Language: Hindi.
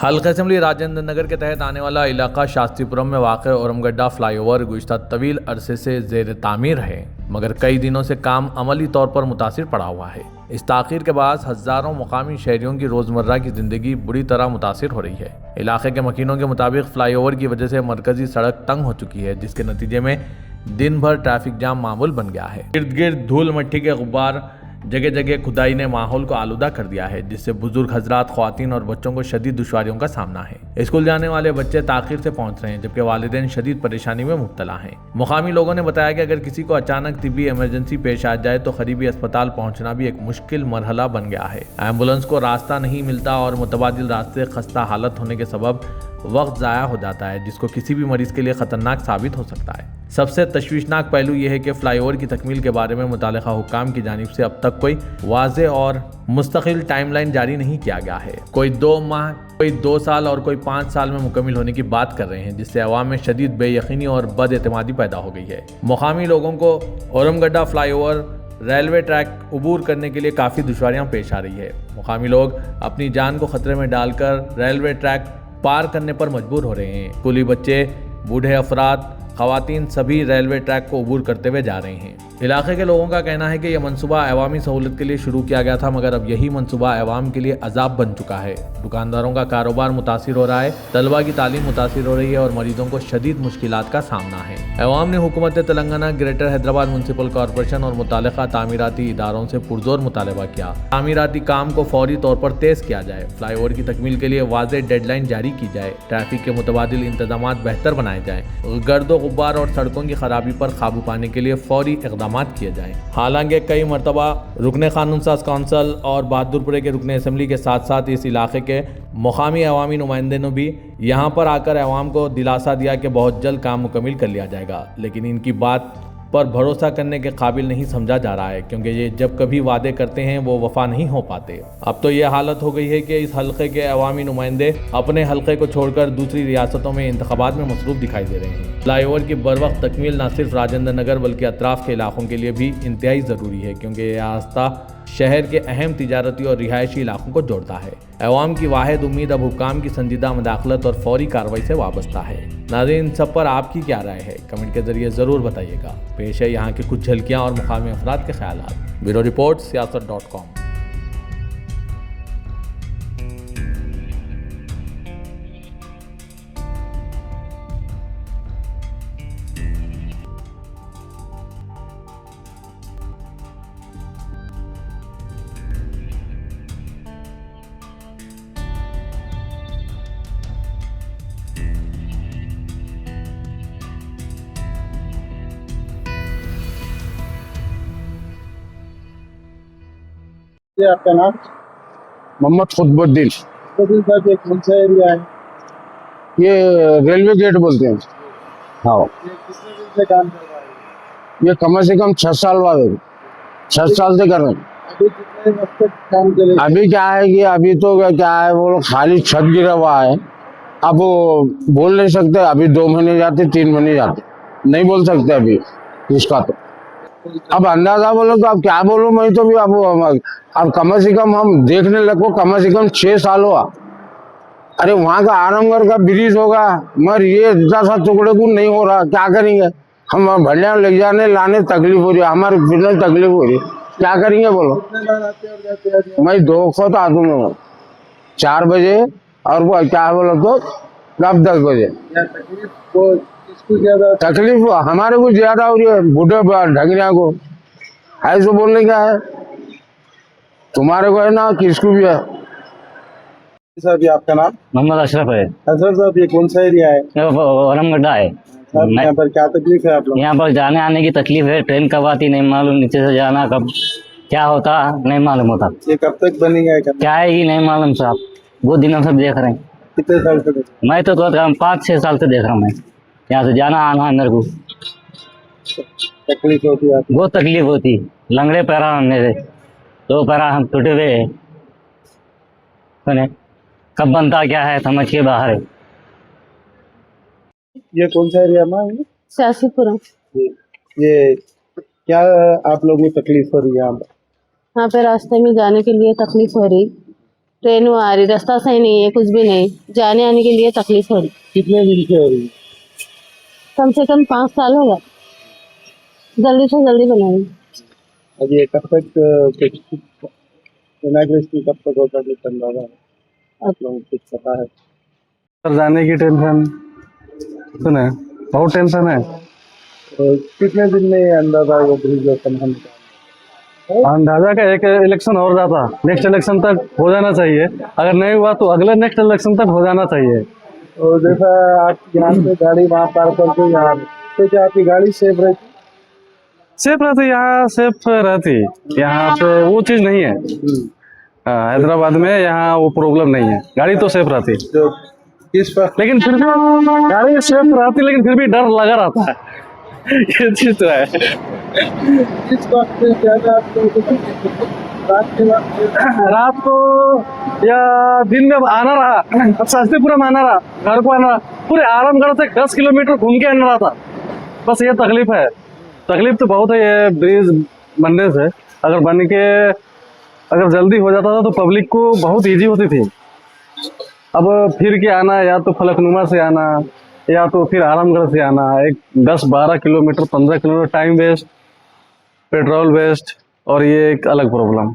हल्का असेंबली राजेंद्र नगर के तहत आने वाला इलाका शास्त्रीपुरम में वाक़ ओरमगड्डा फ्लाईओवर गुज़िश्ता तवील अरसे से ज़ेर तामीर है, मगर कई दिनों से काम अमली तौर पर मुतासिर पड़ा हुआ है। इस ताख़ीर के बाद हज़ारों मुकामी शहरियों की रोज़मर्रा की ज़िंदगी बुरी तरह मुतासिर हो रही है। इलाके के मकीनों के मुताबिक फ्लाईओवर की वजह से मरकजी सड़क तंग हो चुकी है, जिसके नतीजे में दिन भर ट्रैफिक जाम मामूल बन गया है। इर्द गिर्द धूल मिट्टी के गुब्बार, जगह जगह खुदाई ने माहौल को आलूदा कर दिया है, जिससे बुजुर्ग हजरात, ख्वातीन और बच्चों को शदीद दुश्वारियों का सामना है। स्कूल जाने वाले बच्चे ताखीर से पहुंच रहे हैं, जबकि वालिदैन शदीद परेशानी में मुब्तला हैं। मुकामी लोगों ने बताया कि अगर किसी को अचानक तिब्बी इमरजेंसी पेश आ जाए तो करीबी अस्पताल पहुंचना भी एक मुश्किल मरहला बन गया है। एम्बुलेंस को रास्ता नहीं मिलता और मुतबादिल रास्ते खस्ता हालत होने के सबब वक्त ज़ाया हो जाता है, जिसको किसी भी मरीज के लिए खतरनाक साबित हो सकता है। सबसे तशवीशनाक पहलू यह है कि फ्लाईओवर की तकमील के बारे में मुतालिका हुक्काम की जानिब से अब तक कोई वाज़े और मुस्तकिल टाइमलाइन जारी नहीं किया गया है। कोई 2 माह, कोई 2 साल और कोई 5 साल में मुकम्मिल होने की बात कर रहे हैं, जिससे अवाम में शदीद बेयकीनी और बदएतमादी पैदा हो गई है। मुकामी लोगों को ओरमगड्डा फ्लाईओवर रेलवे ट्रैक अबूर करने के लिए काफ़ी दुश्वारियाँ पेश आ रही है। मुकामी लोग अपनी जान को खतरे में डालकर रेलवे ट्रैक पार करने पर मजबूर हो रहे हैं। स्कूली बच्चे, बूढ़े अफराद, खवातीन सभी रेलवे ट्रैक को अबूर करते हुए जा रहे हैं। इलाके के लोगों का कहना है कि यह मनसूबा अवामी सहूलत के लिए शुरू किया गया था, मगर अब यही मनसूबा अवाम के लिए अजाब बन चुका है। दुकानदारों का कारोबार मुतासिर हो रहा है, तलबा की तालीम मुतासिर हो रही है और मरीजों को शदीद मुश्किलात का सामना है। अवाम ने हुकूमत Telangana, greater Hyderabad municipal corporation और मुतालिका तामीराती इदारों से पुरजोर मुतालबा किया। तामीराती काम को फौरी तौर पर तेज किया जाए, फ्लाईओवर की तकमील के लिए वाज़े डेडलाइन जारी की जाए, ट्रैफिक के मुतबादिल इंतजाम बेहतर बनाए जाएँ, गर्दो गुब्बार और सड़कों की खराबी पर काबू पाने के लिए फौरी इक़दाम किए जाएं। हालांकि कई मरतबा रुकने कानून साज कौंसल और बहादुरपुरे के रुकने असम्बली के साथ साथ इस इलाके के मुकामी अवामी नुमाइंदों ने भी यहाँ पर आकर अवाम को दिलासा दिया कि बहुत जल्द काम मुकम्मिल कर लिया जाएगा, लेकिन इनकी बात पर भरोसा करने के काबिल नहीं समझा जा रहा है, क्योंकि ये जब कभी वादे करते हैं वो वफा नहीं हो पाते। अब तो ये हालत हो गई है कि इस हल्के के अवामी नुमाइंदे अपने हल्के को छोड़कर दूसरी रियासतों में इंतखाबात में मसरूफ दिखाई दे रहे हैं। फ्लाईओवर की बरवक्त तकमील न सिर्फ राजेंद्र नगर बल्कि अतराफ के इलाकों के लिए भी इंतहाई ज़रूरी है, क्योंकि यह रास्ता शहर के अहम तिजारती और रिहायशी इलाकों को जोड़ता है। अवाम की वाहिद उम्मीद अब हुक्काम की संजीदा मुदाखलत और फौरी कार्रवाई से वाबस्ता है। नाज़रीन, इन सब पर आपकी क्या राय है, कमेंट के जरिए ज़रूर बताइएगा। पेश है यहाँ की कुछ झलकियाँ और मुकामी अफराद के ख्यालात। Bureau report siyaasat.com। ये आपका नाम? मोहम्मद खुतबुद्दीन। खुतबुद्दीन साहब, ये कौन सा एरिया है? ये रेलवे गेट बोलते हैं। हाँ, ये कितने दिन से काम कर रहा है? ये कम से कम 6 साल बाद है। 6 साल से कर रहे हैं। अभी कितने वक्त तक काम चलेगा? अभी क्या है कि अभी तो क्या है, वो लोग खाली छत गिरा हुआ है। अब वो बोल नहीं सकते, अभी 2 महीने जाते, 3 महीने जाते, नहीं बोल सकते अभी इसका। तो अब अंदाजा बोलो तो अब क्या बोलूं मैं, तो भी अब कम से कम हम देखने लगो कम से कम 6 साल हुआ। अरे वहाँ का आरामगढ़ का ब्रिज होगा, मगर ये इतना सा टुकड़े को नहीं हो रहा, क्या करेंगे हम? भंडिया ले जाने लाने तकलीफ हो रही है, हमारे फिरने तकलीफ हो रही है, क्या करेंगे बोलो? कितने बार आते और जाते हैं? मैं 2 वक्त आता हूँ, 4 बजे और वो क्या बोलो तो 10 बजे। क्या तकलीफ वो किसको ज्यादा? तकलीफ हमारे को ज्यादा हो रही है, बूढ़े ढंगरिया को। ऐसे बोलने का है, तुम्हारे को है ना, किसको भी है। साहब, ये आपका नाम? मोहम्मद अशरफ है। असर साहब, ये कौन सा एरिया है? ओरमगड्डा है। साहब, यहाँ पर क्या तकलीफ है आप लोग? यहाँ पर जाने आने की तकलीफ है, ट्रेन कब आती नहीं मालूम, नीचे से जाना कब क्या होता नहीं मालूम होता। ये कब तक बनेगा? क्या है ये नहीं मालूम साहब, वो दिनों से देख रहे हैं। कितने साल से? मैं तो 5-6 साल से देख रहा हूँ। मैं यहाँ से जाना आना मेरे को तकलीफ होती है? बहुत तकलीफ होती, लंगड़े पैरा मेरे 2 पैरा हम टूटे हुए है। कब बनता क्या है समझ के बाहर है। ये कौन सा एरिया में? शास्त्रीपुरम। ये क्या आप लोगों को तकलीफ हो रही है यहाँ पर? यहाँ पे रास्ते में जाने के लिए तकलीफ हो रही। ट्रेन वो आ रही, रास्ता सही नहीं है, कुछ भी नहीं, जाने आने के लिए तकलीफ हो रही। कितने दिन से हो रही है? कम से कम 5 साल हो गए, जल्दी से जल्दी बनाई। अब ये कब तक इनाग्रेशन कब तक होता है कुछ अंदाजा है? आप लोगों को कुछ पता है? सर जाने की टेंशन सुने, बहुत टेंशन है। और कितने दिन में ये अंदाजा वो ब्रिज ओपन होने का? अंदाजा का एक इलेक्शन और जाता, नेक्स्ट इलेक्शन तक हो जाना चाहिए। अगर नहीं हुआ तो अगले नेक्स्ट इलेक्शन तक हो जाना चाहिए। और जैसा आप यहाँ से गाड़ी वहाँ पार करके यहाँ तो क्या आपकी गाड़ी सेफ रहती? सेफ रहती, यहाँ सेफ रहती, यहाँ पे वो चीज नहीं है। हाँ, हैदराबाद में यहाँ वो प्रॉब्लम नहीं है, गाड़ी तो सेफ रहती, जो किस पर लेकिन फिर भी गाड़ी सेफ रहती, लेकिन फिर भी डर लगा रहता है। ये चीज तो है। किस वक्त से ज्यादा आप लोगों को रात के वक्त रात को या दिन में आना रहा, अब शास्त्रीपुरम आना रहा, घर को आना रहा, पूरे आरामगढ़ से 10 किलोमीटर घूम के आना रहा था। बस ये तकलीफ है, तकलीफ तो बहुत है ये ब्रिज बनने से। अगर बन के अगर जल्दी हो जाता था तो पब्लिक को बहुत इजी होती थी। अब फिर के आना, या तो फलकनुमा से आना या तो फिर आरामगढ़ से आना, एक 10-12 kilometre 15 kilometre, time waste, petrol waste, और ये एक अलग प्रॉब्लम।